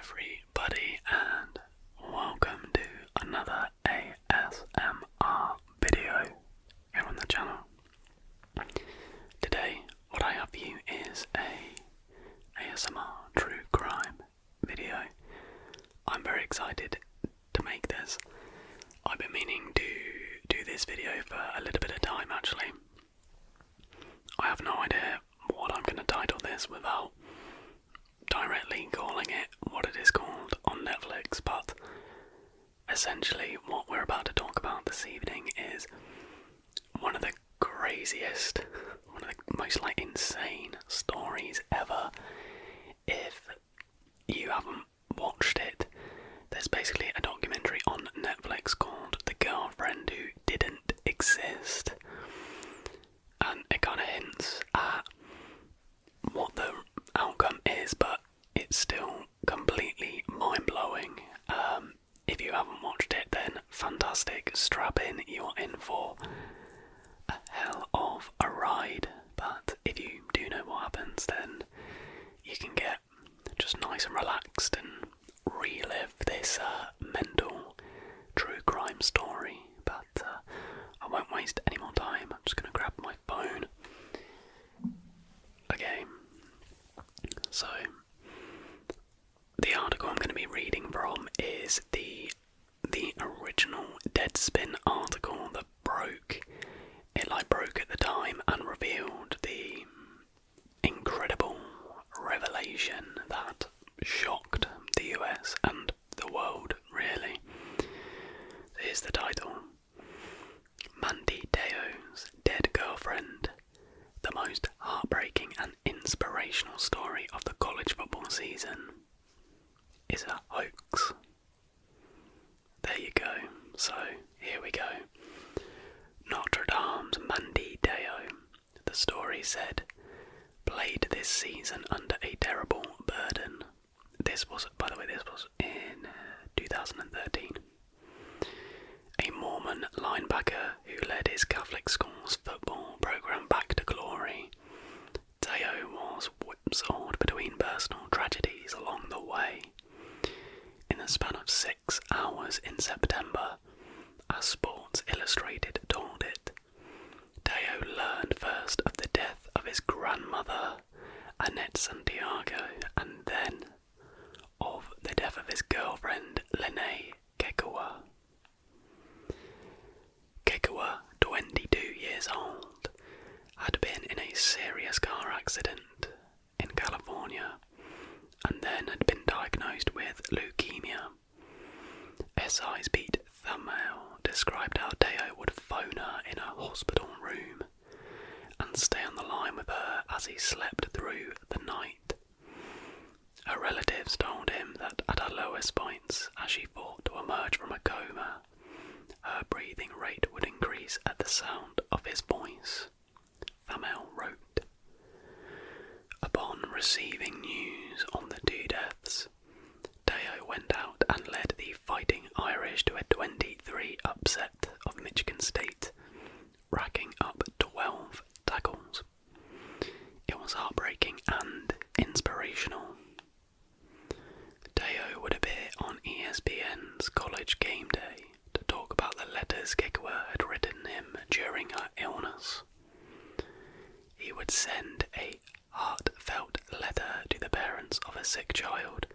everybody, and welcome to another ASMR video here on the channel. Today, what I have for you is a ASMR true crime video. I'm very excited to make this. I've been meaning to do this video for a little bit of time actually. I have no idea what I'm going to title this without directly calling it what it is called on Netflix, but essentially what we're about to talk about this evening is one of the craziest, one of the most insane stories ever. If you haven't watched it, there's basically a documentary on Netflix called The Girlfriend Who Didn't Exist, and it kind of hints at what the outcome is, but it's still completely mind-blowing. If you haven't watched it, then fantastic, strap in, you're in for a hell of a ride. But if you do know what happens, then you can get just nice and relaxed and relive this mental true crime story. But I won't waste any more time. I'm just going to grab my phone. Okay, so the article I'm going to be reading from is the original Deadspin article that broke. It broke at the time and revealed the incredible revelation that shocked the US and the world, really. Here's the title: Mandy Te'o's Dead Girlfriend, the most heartbreaking and inspirational story of the college football season, is a hoax. There you go. So, here we go. Notre Dame's Mandy Te'o, the story said, played this season under a terrible burden. This was, by the way, this was in 2013. A Mormon linebacker who led his Catholic school's football program back to glory, Te'o was whipsawed between personal tragedies along the way. In the span of 6 hours in September, as Sports Illustrated told it, Te'o learned first of the death of his grandmother, Annette Santiago, and then of the death of his girlfriend, Lene Kekua. Kekua, 22 years old, had been in a serious car accident in California and then had been diagnosed with leukemia. SI's Pete Thumbnail described how Te'o would phone her in a hospital room and stay on the line with her as he slept through the night. Her relatives told him that at her lowest points, as she fought to emerge from a coma, her breathing rate would increase at the sound of his voice. Thumbnail wrote. Upon receiving news on the 2 deaths, Te'o went out and led the Fighting Irish to a 23 upset of Michigan State, racking up 12 tackles. It was heartbreaking and inspirational. Te'o would appear on ESPN's College Game Day to talk about the letters Kekua had written him during her illness. He would send a heartfelt letter to the parents of a sick child,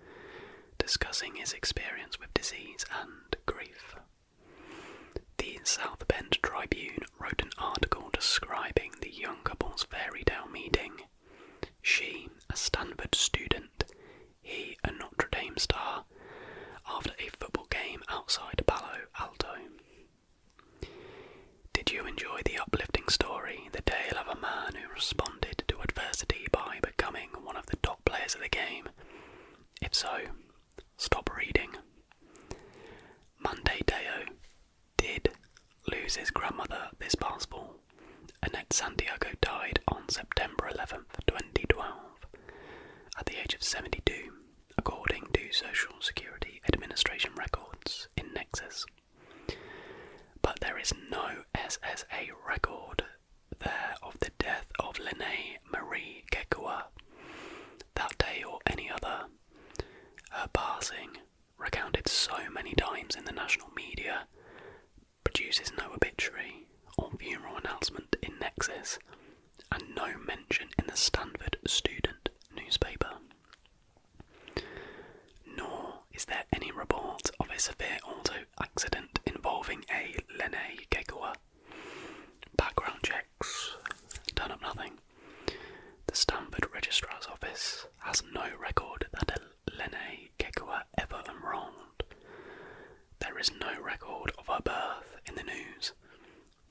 discussing his experience with disease and grief. The South Bend Tribune wrote an article describing the young couple's fairy tale meeting. She, a Stanford student, he, a Notre Dame star, after a football game outside Palo Alto. Did you enjoy the uplifting story, the tale of a man who responded to adversity by becoming one of the top players of the game? If so, stop reading. Mandy Te'o did lose his grandmother this past fall. Annette Santiago died on September 11th, 2012, at the age of 72, according to Social Security Administration records in Nexus. But there is no SSA record there of the death of Lene Marie Kekua that day or any other. Her past passing, recounted so many times in the national media, produces no obituary or funeral announcement in Nexus, and no mention in the Stanford student newspaper. Nor is there any report of a severe auto accident involving a Lene Kekua. Background checks turn up nothing. The Stanford Registrar's Office has no record that a Lene Kekua ever enrolled. There is no record of her birth in the news.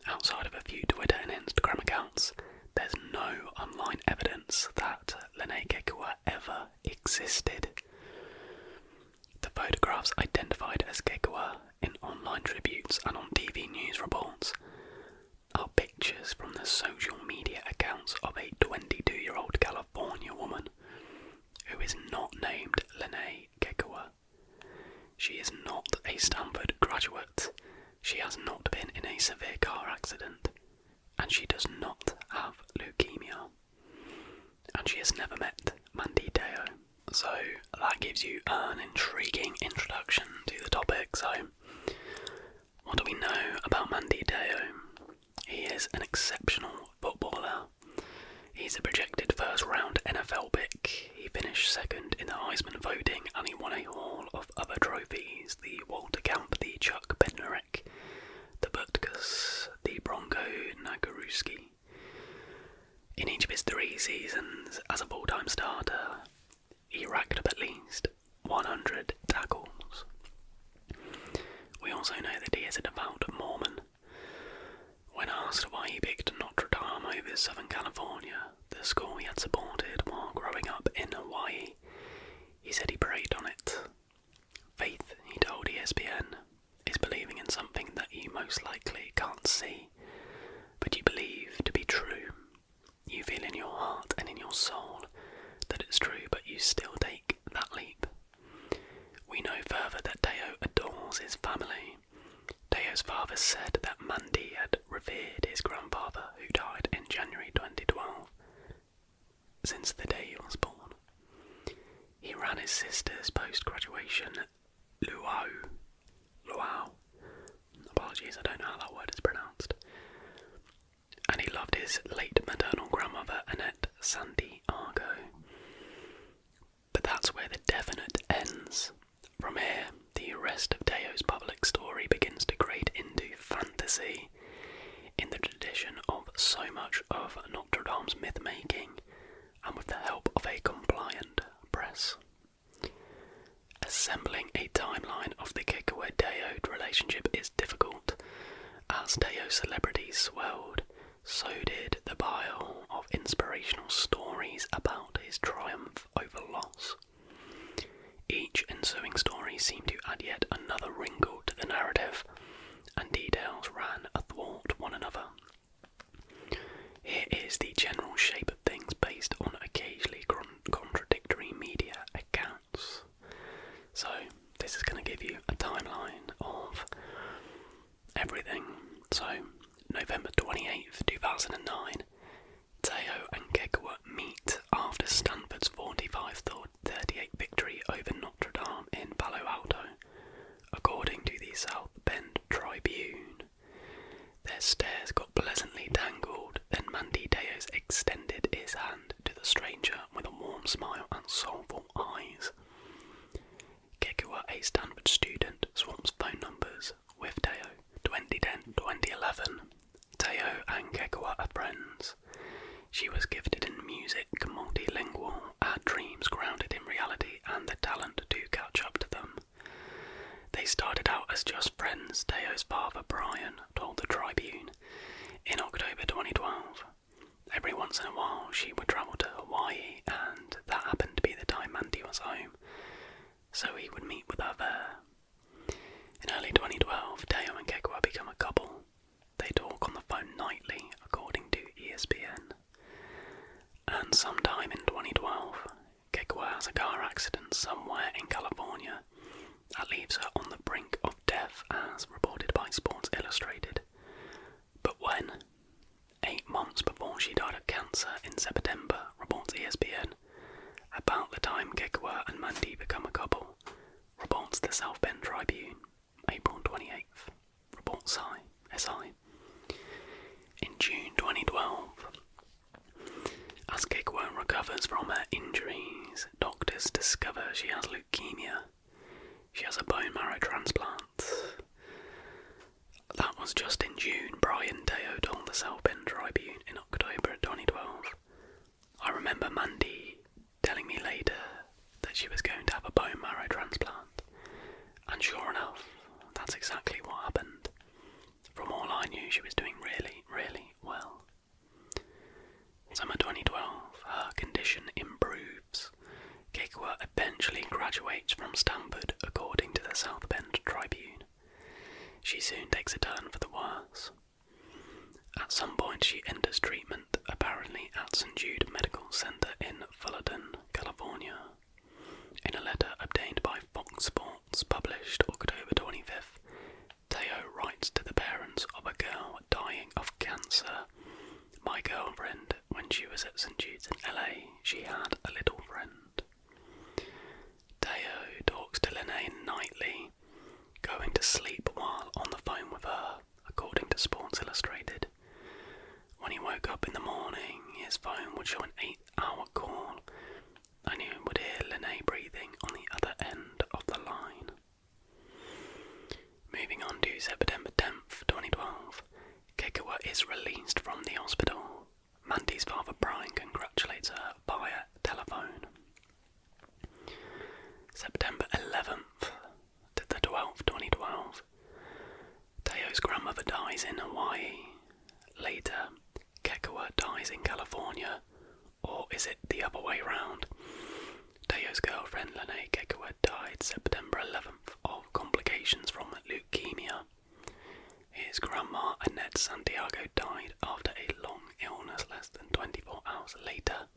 Outside of a few Twitter and Instagram accounts, there's no online evidence that Lene Kekua ever existed. The photographs identified as Kekua in online tributes and on TV news reports are pictures from the social media accounts of a 22-year-old California woman who is not named Lene Kekua. She is not a Stanford graduate, she has not been in a severe car accident, and she does not have leukemia. And she has never met Mandy Deo. So that gives you an intriguing introduction to the topic. So what do we know about Mandy Deo? He is an exceptional footballer. He's a projected first-round NFL pick. He finished second in the Heisman voting, and he won a haul of other trophies: the Walter Camp, the Chuck Bednarik, the Butkus, the Bronco Nagurski. In each of his 3 seasons as a full-time starter, he racked up at least 100 tackles. We also know that he is a devout Mormon. When asked why he picked Notre Dame over Southern California, the school he had supported while growing up in Hawaii, he said he prayed on it. Faith, he told ESPN, is believing in something that you most likely can't see, but you believe to be true. You feel in your heart and in your soul that it's true, but you still take that leap. We know further that Teo adores his family. Teo's father said that Mandy had revered his grandfather, who died in January 2012, since the day he was born. He ran his sister's post-graduation luau. Apologies, I don't know how that word is pronounced. And he loved his late maternal grandmother, Annette Santiago. But that's where the definite ends. From here, the rest of Teo's public story begins to grade into fantasy, in the tradition of so much of Notre Dame's myth-making, and with the help of a compliant press. Assembling a timeline of the Kekua-Teo relationship is difficult. As Teo's celebrity swelled, so did the pile of inspirational stories about his triumph over loss. Each ensuing story seemed to add yet another wrinkle to the narrative, and details ran athwart one another. Here is the general shape of things based on occasionally contradictory media accounts. So, this is going to give you a timeline of everything. So, November 28th, 2009, Teo and Kekua meet after Stanford's 45-38 victory over Notre Dame in Palo Alto, according to the South Bend Tribune. Their stares got pleasantly tangled, then Mandy Teos extended his hand to the stranger with a warm smile and soulful eyes. Kekua, a Stanford student, swaps phone numbers with Teo. 2010-2011, Teo and Kekua are friends. She was gifted in music, multilingual, had dreams grounded in reality, and the talent to catch up to them. They started out as just friends, Teo's father Brian told the Tribune. In October 2012, every once in a while she would travel to Hawaii, and that happened to be the time Mandy was home, so he would meet with her there. In early 2012, Teo and Kekua become a couple. They talk on the phone nightly, according to ESPN. And sometime in 2012, Kekua has a car accident somewhere in California that leaves her on the brink of death, as reported by Sports Illustrated. But when? 8 months before she died of cancer in September, reports ESPN. About the time Kekua and Mandy become a couple, the South Bend Tribune, April 28th. Report SI. In June 2012, as Kikwa recovers from her injuries, doctors discover she has leukemia. She has a bone marrow transplant. That was just in June. Brian Deo told the South Bend Tribune in October 2012. I remember Mandy telling me later that she was going to have a bone marrow transplant. And sure enough, that's exactly what happened. From all I knew, she was doing really, really well. Summer 2012, her condition improves. Kikwa eventually graduates from Stanford, according to the South Bend Tribune. She soon takes a turn for the worse. At some point she enters treatment, apparently at St. Jude Medical Center in Fullerton, California. In a letter obtained by Fox Sports, published October 25th, Teo writes to the parents of a girl dying of cancer. My girlfriend, when she was at St. Jude's in LA, she had a little friend. Teo talks to Lene nightly, going to sleep while on the phone with her, according to Sports Illustrated. When he woke up in the morning, his phone would show an 8-hour call, and he would hear Lene breathing on the other end of the line. Moving on to September 10th, 2012, Kikwa is released from the hospital. Mandy's father Brian congratulates her via telephone. September 11th to the 12th, 2012, Teo's grandmother dies in Hawaii. Later, Kikwa dies in California, or is it the other way round? Teo's girlfriend Lene Kikwa died September 11th of complications from leukemia. His grandma Annette Santiago died after a long illness less than 24 hours later.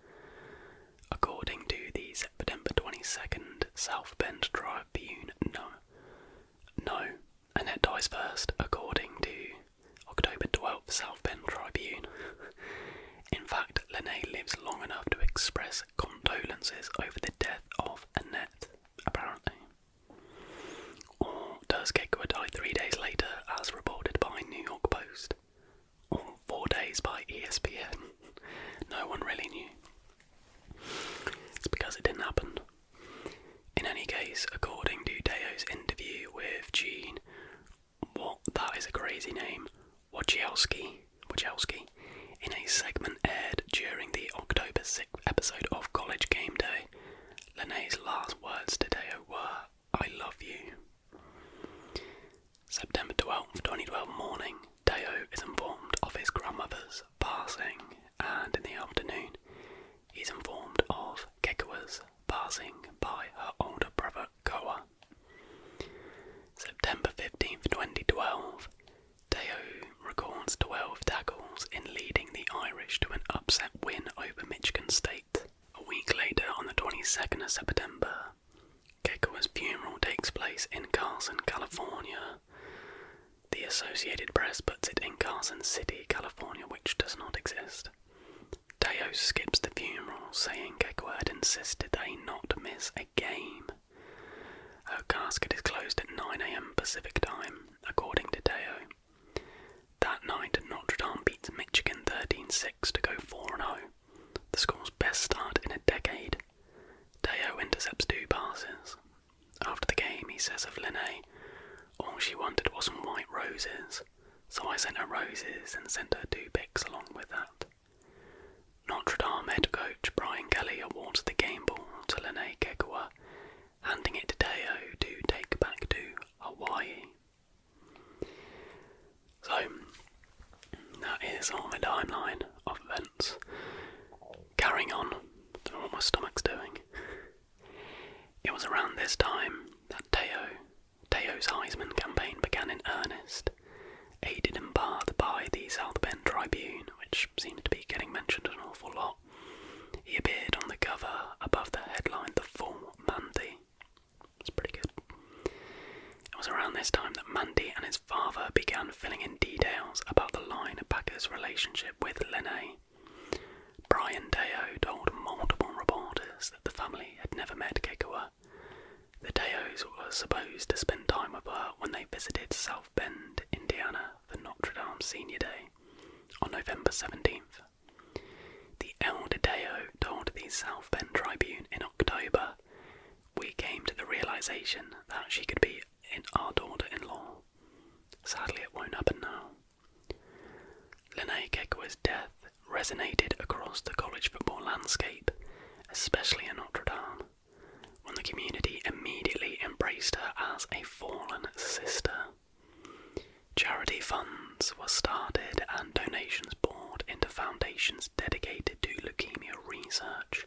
According to the September 22nd South Bend Tribune, no, Annette dies first, according to October 12th South Bend Tribune. In fact, Lene lives long enough to express condolences over the death of Annette, apparently. Or does Kikwa die 3 days later, as reported by New York Post? Or 4 days by ESPN? No one really knew. It's because it didn't happen. In any case, according to Teo's interview with Gene, that is a crazy name, Wojciechowski, in a segment aired during the October 6th episode of College Game Day, Lene's last words to Teo were, "I love you." September 12th, 2012 morning, Teo is informed of his grandmother's passing, and in the afternoon, he's informed of Kikwa's passing by her older brother Koa. September 15th, 2012, Teo records 12 tackles in leading the Irish to an upset win over Michigan State. A week later, on the 22nd of September, Kikwa's funeral takes place in Carson, California. The Associated Press puts it in Carson City, California, which does not exist. Teo skips the funeral, saying Kikwa had insisted that he not miss a game. Her casket is closed at 9 AM Pacific time, according to Teo. That night, Notre Dame beats Michigan 13-6 to go 4-0, the school's best start in a decade. Teo intercepts 2 passes. After the game, he says of Lene, "All she wanted was some white roses, so I sent her roses and sent her 2 pics along with that." Notre Dame head coach Brian Kelly awards the game ball to Lene Kikwa, handing it to Teo to take back to Hawaii. So, that is all the timeline of events. Carrying on, I don't know what my stomach's doing. It was around this time that Teo's Heisman campaign began in earnest, aided in part by the South Bend Tribune, which seems to be getting mentioned an awful lot. He appeared on the cover above the headline "The Full Mandy." It's pretty good. It was around this time that Mandy and his father began filling in details about the linebackers' relationship with Lene. Brian Teo told multiple reporters that the family had never met Kikwa. The Teos were was supposed to spend time with her when they visited South Bend, Indiana for Notre Dame Senior Day on November 17th. The elder Deo told the South Bend Tribune in October, "We came to the realization that she could be our daughter-in-law. Sadly, it won't happen now." Lene Kekua's death resonated across the college football landscape, especially in Notre Dame, when the community immediately embraced her as a fallen sister. Charity funds were started and donations poured into foundations dedicated to leukemia research.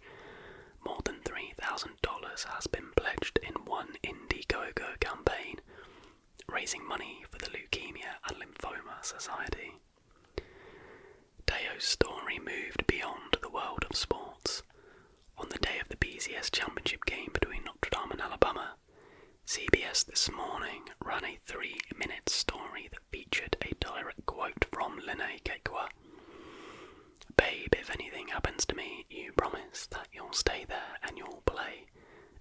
More than $3,000 has been pledged in one Indiegogo campaign, raising money for the Leukemia and Lymphoma Society. Deo's story moved beyond the world of sports. On the day of the BCS Championship game between Notre Dame and Alabama, CBS This Morning ran a 3-minute story that featured a direct quote from Lene Kekua. "Babe, if anything happens to me, you promise that you'll stay there and you'll play,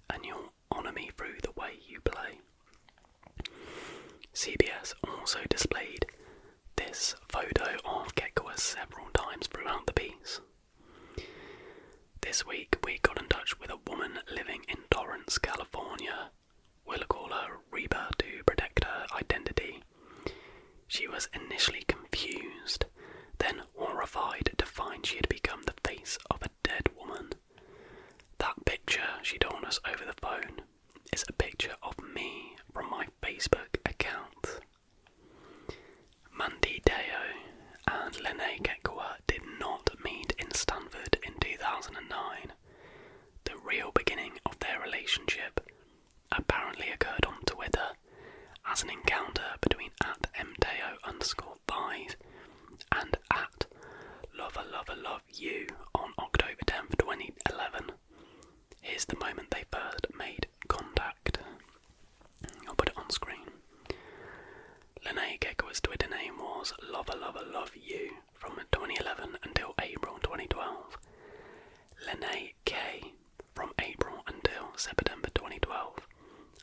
and you'll honour me through the way you play." CBS also displayed this photo of Kekua several times throughout the piece. This week we got in touch with a woman living in Torrance, California. We'll call her Reba to protect her identity. She was initially confused, then horrified to find she had become the face of a dead woman. That picture, she told us over the phone, is a picture of me from my Facebook account. Mandy Deo and Lene Kekua did not meet in Stanford in 2009. The real beginning of their relationship apparently occurred on Twitter as an encounter between @mteo_5 and @loveloveloveyou on October 10th, 2011. Here's the moment they first made contact. I'll put it on screen. Lene Kekua's Twitter name was loveloveloveyou from 2011 until April 2012. Lene K from April until September 2012,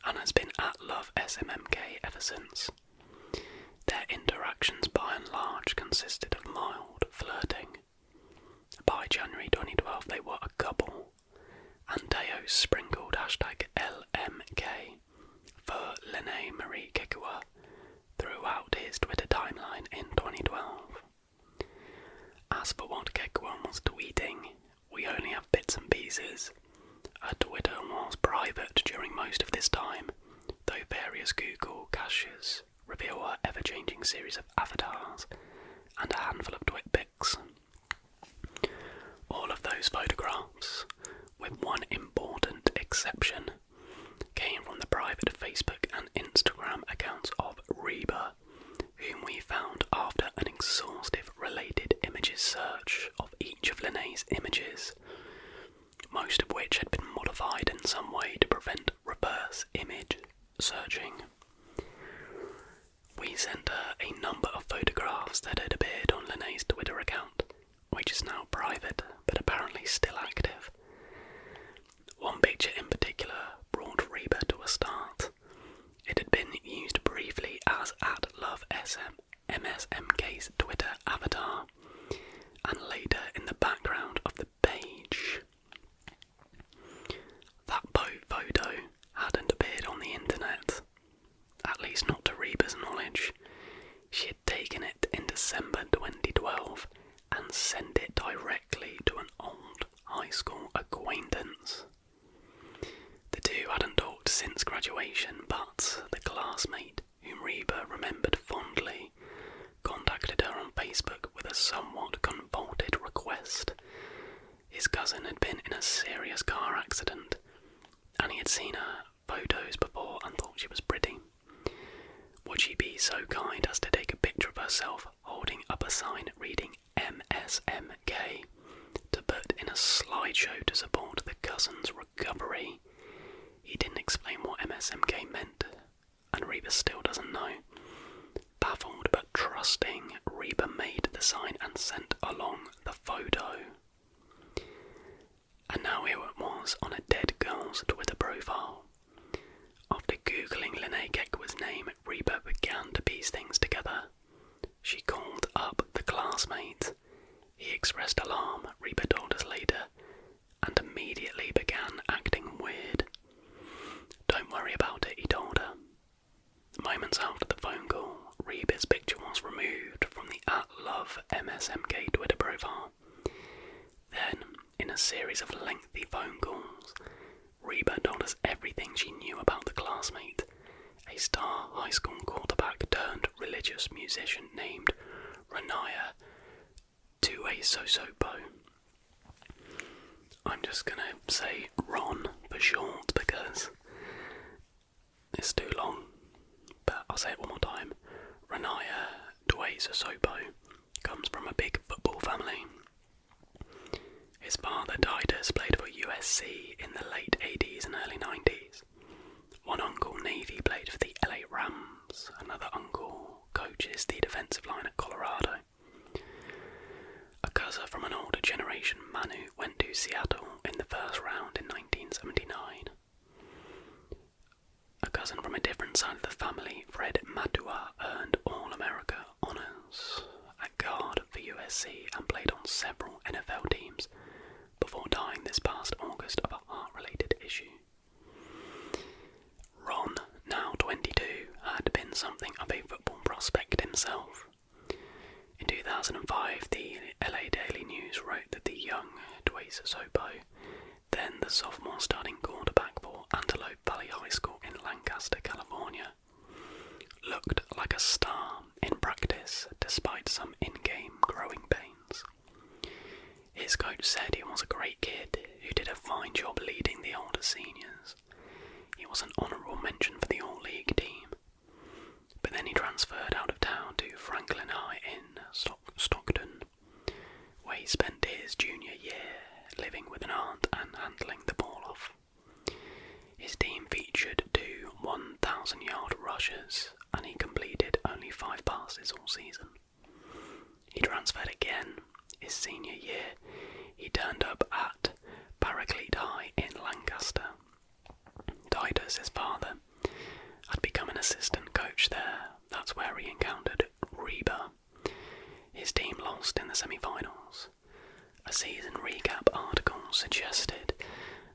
and has been at @lovesmmk ever since. Their interactions by and large consisted of mild flirting. By January 2012 they were a couple, and Deo sprinkled #LMK for Lene Marie Kekua throughout his Twitter timeline in 2012. As for what Kekua was tweeting, we only have bits and pieces. Her Twitter was private during most of this time, though various Google caches reveal her ever-changing series of avatars and a handful of twit pics. All of those photographs, with one important exception, came from the private Facebook and Instagram accounts of Reba, whom we found after an exhaustive related images search of each of Lene's images, most of which had been modified in some way to prevent reverse image searching. We sent her a number of photographs that had appeared on Lene's Twitter account, which is now private but apparently still active. One picture in particular brought Reba to a start. It had been used briefly as @lovesmsmk's Twitter avatar, and later in the background of the page. That photo hadn't appeared on the internet, at least not to Reba's knowledge. She had taken it in December 2012 and sent it directly to an old high school acquaintance. The two hadn't talked since graduation, but the classmate, whom Reba remembered fondly, contacted her on Facebook with a somewhat convoluted request. His cousin had been in a serious car accident, and he had seen her photos before and thought she was pretty. Would she be so kind as to take a picture of herself holding up a sign reading MSMK to put in a slideshow to support the cousin's recovery? He didn't explain what MSMK meant, and Reba still doesn't know. Baffled but trusting, Reba made the sign and sent along the photo. And now here it was on a dead girl's Twitter profile. After Googling series of lengthy phone calls, Reba told us everything she knew about the classmate, a star high school quarterback turned religious musician named Renaya Tuiasosopo. I'm just gonna say Ron for short because it's too long, but I'll say it one more time. Renaya Tuiasosopo comes from a big football family. His father, Titus, played for USC in the late 80s and early 90s. One uncle, Navy, played for the LA Rams. Another uncle coaches the defensive line at Colorado. A cousin from an older generation, Manu, went to Seattle in the first round in 1979. A cousin from a different side of the family, Fred Matua, earned All-America honours at guard for USC and played on several NFL teams before dying this past August of a heart-related issue. Ron, now 22, had been something of a football prospect himself. In 2005, the LA Daily News wrote that the young Tuiasosopo, then the sophomore starting quarterback for Antelope Valley High School in Lancaster, California, looked like a star in practice despite some in-game growing pains. His coach said he was a great kid who did a fine job leading the older seniors. He was an honourable mention for the All-League team. But then he transferred out of town to Franklin High in Stockton, where he spent his junior year living with an aunt and handling the ball off. His team featured 2 1,000-yard rushers, and he completed only 5 passes all season. He transferred again his senior year. He turned up at Paraclete High in Lancaster. Titus, his father, had become an assistant coach there. That's where he encountered Reba. His team lost in the semi-finals. A season recap article suggested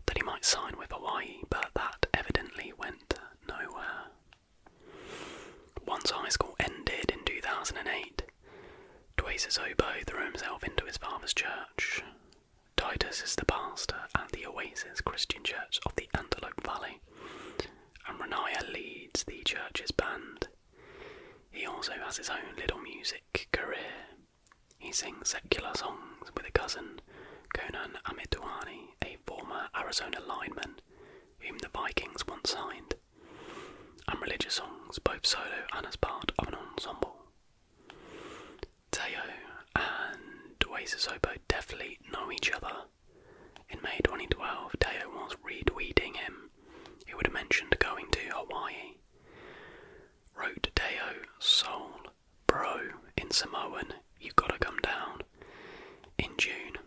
that he might sign with Hawaii, but that evidently went nowhere. Once high school ended in 2008, Tuiasosopo threw himself into his father's church. Titus is the pastor at the Oasis Christian Church of the Antelope Valley, and Renaya leads the church's band. He also has his own little music career. He sings secular songs with a cousin, Conan Amituani, a former Arizona lineman whom the Vikings once signed, and religious songs both solo and as part of an ensemble. Teo and Tuiasosopo definitely know each other. In May 2012, Teo was retweeting him, who had mentioned going to Hawaii. Wrote Teo, "Soul, bro, in Samoan, you gotta come down." In June,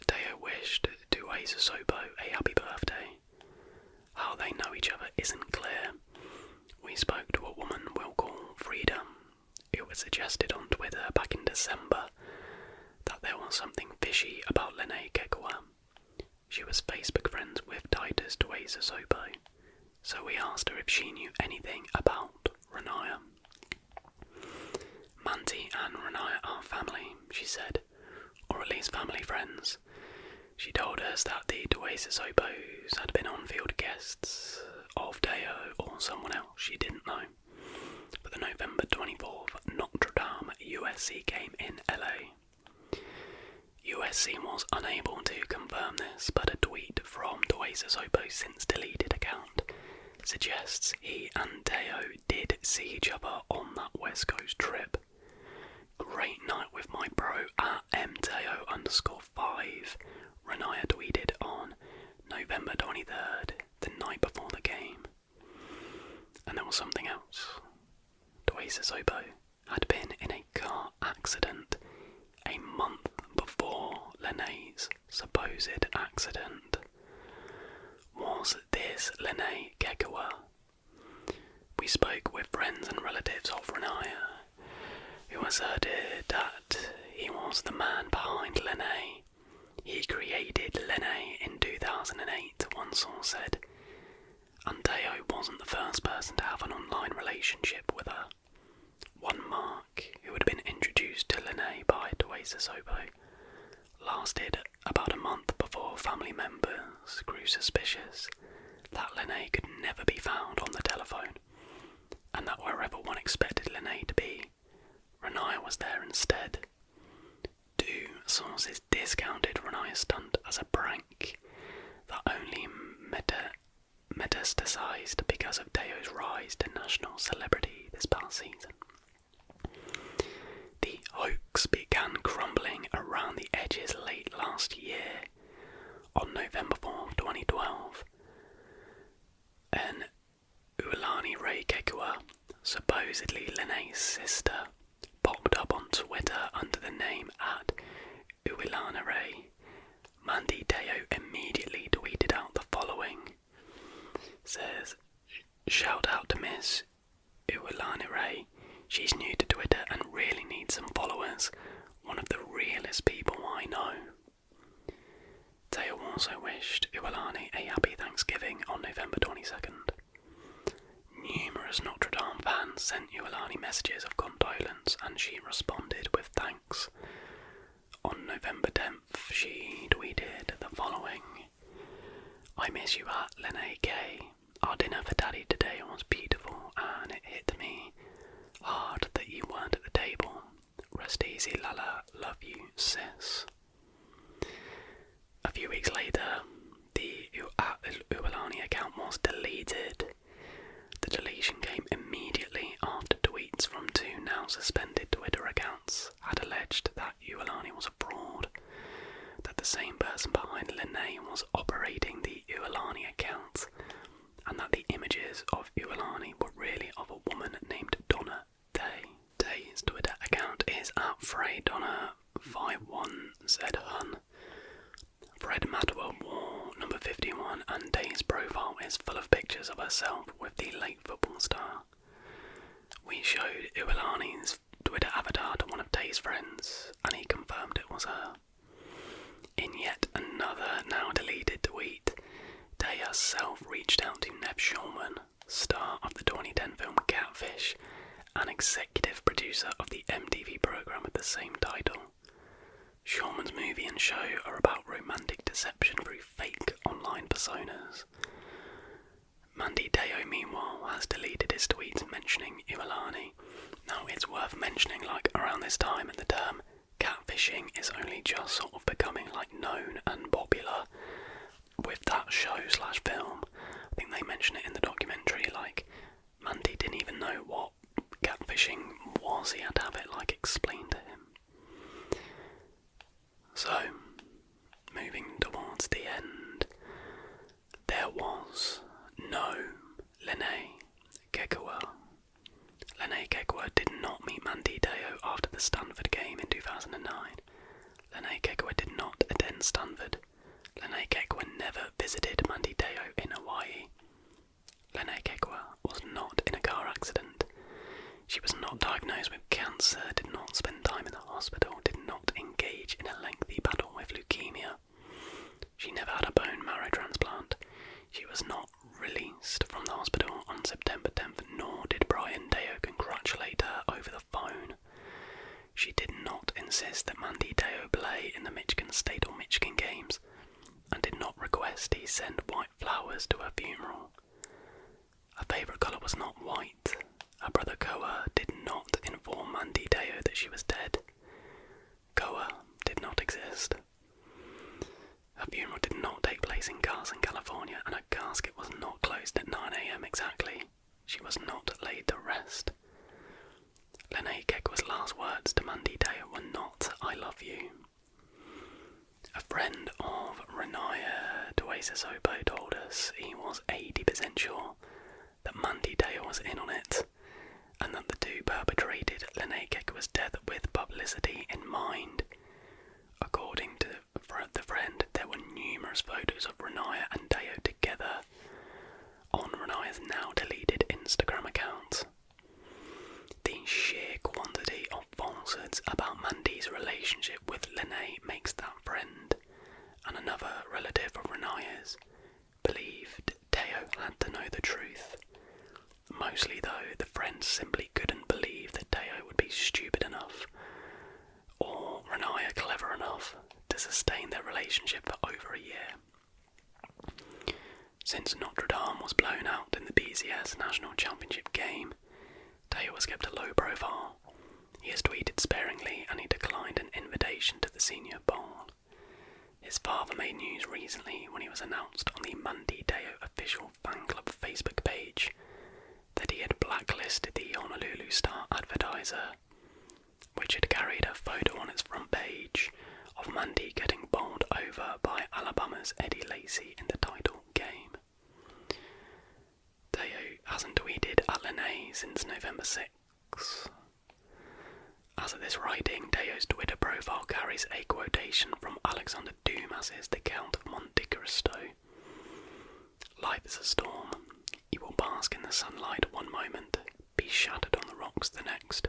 Teo wished Tuiasosopo a happy birthday. How they know each other isn't clear. We spoke to a woman we'll call Frida. It was suggested on Twitter back in December that there was something fishy about Lene Kekua. She was Facebook friends with Titus Tuiasosopo, so we asked her if she knew anything about Renaya. Manti and Renaya are family, she said, or at least family friends. She told us that the Tuiasosopos had been on-field guests of Teo or someone else she didn't know for the November 24th Notre Dame USC game in LA. USC was unable to confirm this, but a tweet from Tuiasosopo's since deleted account suggests he and Teo did see each other on that West Coast trip. "Great night with my bro at mteo_5, Renaya tweeted on November 23rd, the night before the game. And there was something else. Tuiasosopo had been in a car accident a month before Lene's supposed accident. Was this Lene Kekua? We spoke with friends and relatives of Renaya, who asserted that he was the man behind Lene. He created Lene in 2008, one source said, and Teo wasn't the first person to have an online relationship with her. One Mark, who had been introduced to Lene by Tuiasosopo, lasted about a month before grew suspicious that Lene could never be found on the telephone, and that wherever one expected Lene to be, Renaya was there instead. Two sources discounted Renaya's stunt as a prank that only metastasized because of Teo's rise to national celebrity this past season. The hoax began crumbling around the edges late last year. On November 4, 2012, an Ualani Ray Kekua, supposedly Lene's sister, popped up on Twitter under the name @Ualana Ray. Mandy Teo immediately tweeted out the following. Says, "Shout out to Miss Ualana Ray. She's new to Twitter and really needs some followers. One of the realest people I know." Teo also wished Ualani a happy Thanksgiving on November 22nd. Numerous Notre Dame fans sent Ualani messages of condolence and she responded with thanks. On November 10th, she tweeted the following. "I miss you at Lene K. Our dinner for Daddy today was beautiful and it hit me hard that you weren't at the table. Rest easy, Lala. Love you, sis." A few weeks later, the Ualani account was deleted. The deletion came immediately after tweets from two now suspended Twitter accounts had alleged that Ualani was a fraud, that the same person behind Lene was operating the Ualani account, and that the images of Ualani were really of a woman named Donna Day. Day's Twitter account is @FreyDonna51ZHun. Fred Madwa War number 51, and Day's profile is full of pictures of herself with the late football star. We showed Ualani's Twitter avatar to one of Day's friends, and he confirmed it was her. In yet another now deleted tweet, Day herself reached out to Neb Schulman, star of the 2010 film Catfish, and executive producer of the MTV program with the same title. Schulman's movie and show are about romantic deception through fake online personas. Mandy Teo, meanwhile, has deleted his tweets mentioning Ualani. Now, it's worth mentioning, around this time the term catfishing is only just sort of becoming, known and popular with that show/film. I think they mention it in the documentary, Mandy didn't even know what catfishing was. He had to have it, explained to him. So, moving towards the end, there was no Lene Kekua. Lene Kekua did not meet Mandy Teo after the Stanford game in 2009. Lene Kekua did not attend Stanford. Lene Kekua never visited Mandy Teo in Hawaii. Lene Kekua was not in a car accident. She was not diagnosed with cancer, did not spend time in the hospital, did not engage in a lengthy battle with leukemia. She never had a bone marrow transplant. She was not released from the hospital on September 10th, nor did Brian Teo congratulate her over the phone. She did not insist that Mandy Teo play in the Michigan State or Michigan games, and did not request he send white flowers to her funeral. Her favourite colour was not white. Her brother Koa did not inform Mandy Teo that she was dead. Koa did not exist. Her funeral did not take place in Carson, California, and her casket was not closed at 9 a.m. exactly. She was not laid to rest. Lene Kekua's last words to Mandy Teo were not "I love you." A friend of Renaya Tuesasopo told us he was 80% sure that Mandy Teo was in on it, and that the two perpetrated Lene Kekua's death with publicity in mind. According to the friend, there were numerous photos of Renaya and Teo together on Renaya's now deleted Instagram account. The sheer quantity of falsehoods about Mandy's relationship with Lene makes that friend, and another relative of Renaya's, believed Teo had to know the truth. Mostly though, the friend simply couldn't believe that Teo would be stupid enough, or Renaya clever enough, to sustain their relationship for over a year. chess national championship game, Teo has kept a low profile. He has tweeted sparingly and he declined an invitation to the senior bowl. His father made news recently when he was announced on the Mandy Teo official fan club Facebook page that he had blacklisted the Honolulu Star advertiser, which had carried a photo on its front page of Mandy getting bowled over by Alabama's Eddie Lacy in the title game. Teo hasn't tweeted at Lene since November 6. As of this writing, Teo's Twitter profile carries a quotation from Alexander Dumas's The Count of Monte Cristo. Life is a storm. You will bask in the sunlight one moment, be shattered on the rocks the next.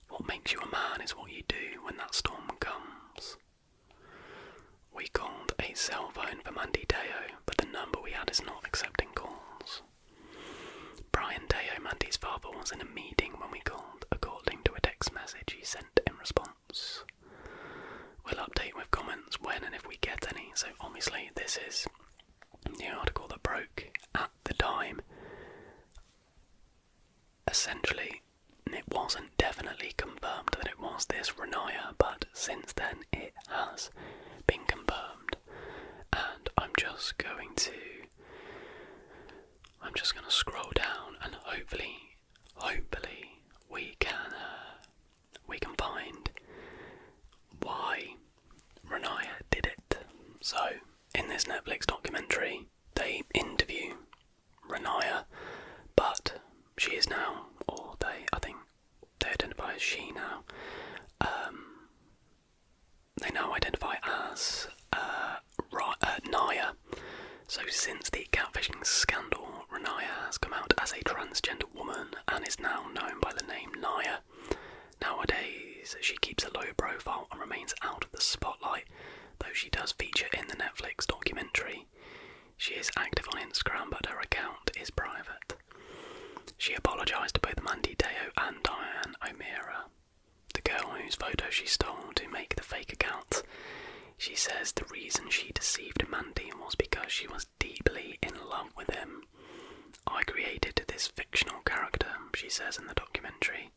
What makes you a man is what you do when that storm comes. We called a cell phone for Mandy Teo, but the number we had is not accepting calls. Brian Teo, Mandy's father, was in a meeting when we called, according to a text message he sent in response. We'll update with comments when and if we get any, so obviously this is the article that broke at the time. Essentially, it wasn't definitely confirmed that it was this Renaya, but since then it has been confirmed, and I'm just going to scroll down and hopefully we can find why Renaya did it. So in this Netflix documentary they interview Renaya, but she is now, or I think they identify as she now. They now identify as Naya. So since the catfishing scandal, Renaya has come out as a transgender woman and is now known by the name Naya. Nowadays, she keeps a low profile and remains out of the spotlight, though she does feature in the Netflix documentary. She is active on Instagram, but her account is private. She apologised to both Mandy Teo and Diane O'Meara, the girl whose photo she stole to make the fake account. She says the reason she deceived Mandy was because she was deeply in love with him. I created this fictional character, she says in the documentary.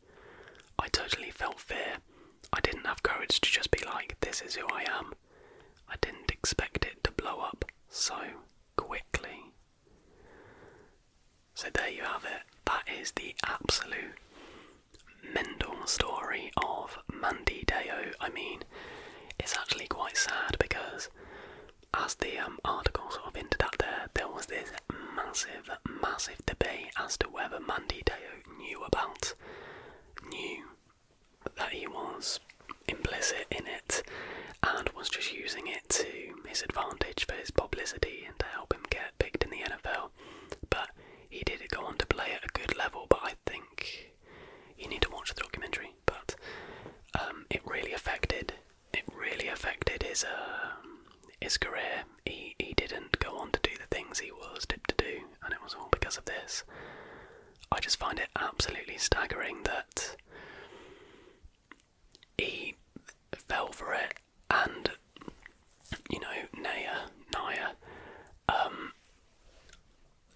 I totally felt fear. I didn't have courage to just be like, this is who I am. I didn't expect it to blow up so quickly. So there you have it. That is the absolute mental story of Mandy Teo. I mean, it's actually quite sad because, as the article sort of hinted at there was this massive debate as to whether Mandy Teo knew that he was implicit in it and was just using it to his advantage for his publicity and to help him get picked in the NFL. But he did go on to play at a good level, but I think you need to watch the documentary. But it really affected his career. He didn't go on to do the things he was tipped to do, and it was all because of this. I just find it absolutely staggering that he fell for it, and Naya,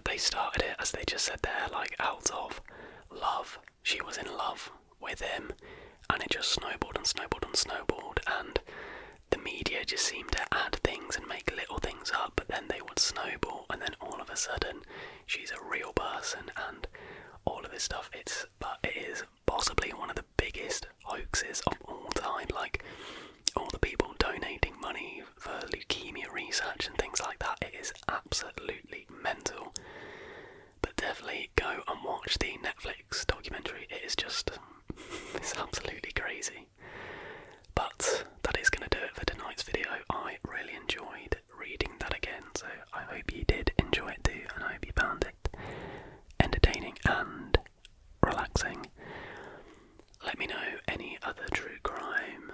they started it, as they just said there, like out of love. She was in love with him, and it just snowballed and snowballed and snowballed, and the media just seemed to add things and make little things up, but then they would snowball, and then all of a sudden she's a real person and all of this stuff. It is possibly one of the biggest hoaxes of all time. Like, all the people donating money for leukemia research and things like that, it is absolutely mental. But definitely go and watch the Netflix documentary. It is just, it's absolutely crazy. But that is going to do it for tonight's video. I really enjoyed reading that again, so I hope you did enjoy it too, and I hope you found it entertaining and relaxing. Let me know any other true crime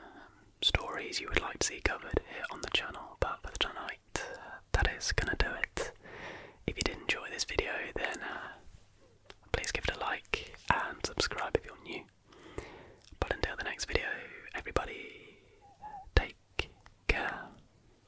stories you would like to see covered here on the channel, but for tonight, that is going to do it. If you did enjoy this video, then please give it a like and subscribe if you're new. But until the next video,